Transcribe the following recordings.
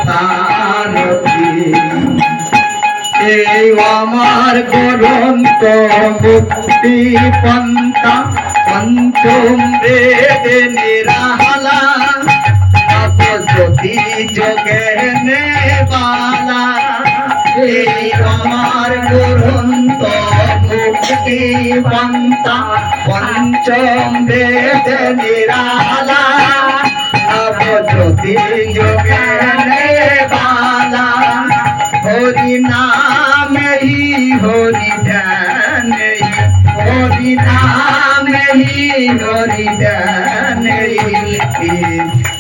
তারতি এই আমার গ্রন্থ মুক্তি পন্থা পঞ্চম বেদে নিরালা জ্যোতি যোগে নেবালা এই আমার গ্রন্থ মুক্তি পন্থা পঞ্চম বেদে নিরালা জ্যোতি যোগে নেবালা হরি नाम ही हरि ध्यान हरि नाम ही हरि ध्यान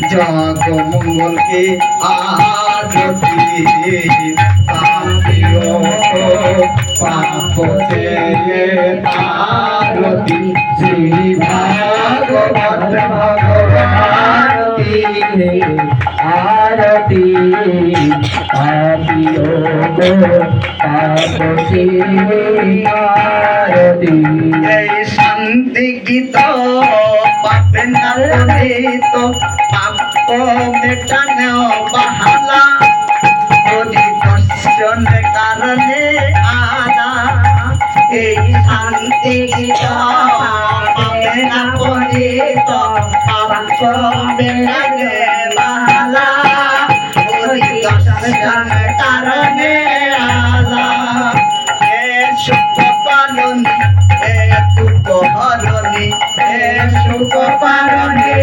जग मंगल के आरती पापियों को पाप से आरती श्री भागवत भगवान की आरती पापियों को पाप से आरती शांति गीत पाप नालित पाप मेटाने बहाला हरि दर्शन कारणे आदा शांति गीत पाप नालित पाप मेटाने बहाला हरि दर्शन कारणे आदा सुख पालनी दुख हरणी सुख पालनी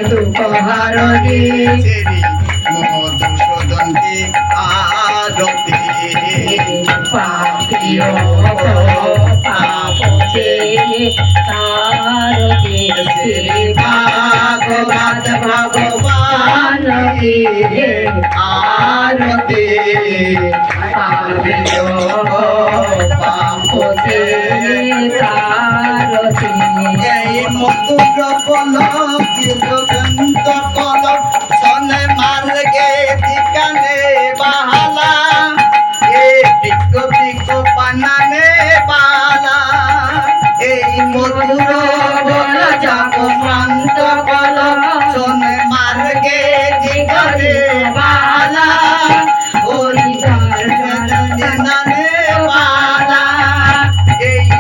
दुख हरणी श्री मधुसूदन की आरती पापियों को पाप से तारती श्री भागवत भगवान की आरती पापियों को पाप से तारती मधुर पलक ग्रंथ कलक सन मार्गे ठिकाने बहाला टिक टिक बनाने बाला मधुर बल जग ग्रंथ कलक सन मार्गे ठिकाने बहाला हरि दर्शन दिनाने बाला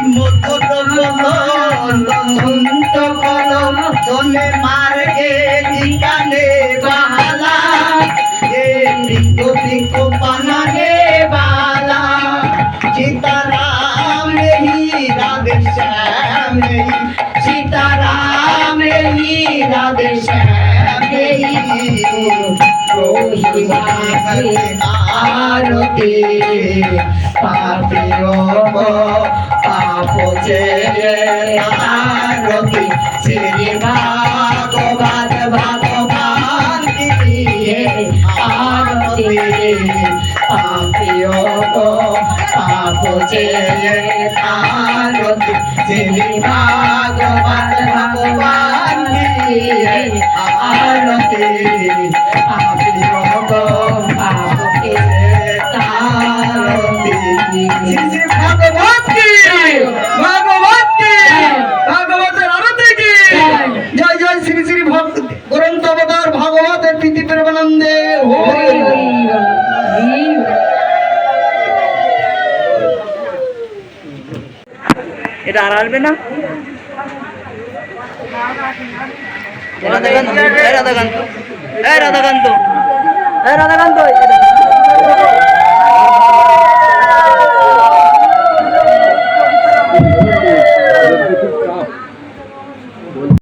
मधुर बल ग्रंथ कलक सन मार्गे ठिकाने बहाला टिक टिक बनाने बाला सीताराम ही राधे श्याम सीताराम ही राधे श्याम आरती पापियों को पाप से आरती श्री भागवत भगवान की आरती पापियों को पाप से आरती श्री भागवत भगवान की आरती पापियों को पाप से आरती श्री भागवत की भागवत आरती की जय जय श्री श्री भक्त ग्रंथ अवतार भागवत प्रीति प्रेमानंदे এটা আর আসবে না রাধাকান্ত রাধাকান্ত রাধাকান্ত রাধাকান্ত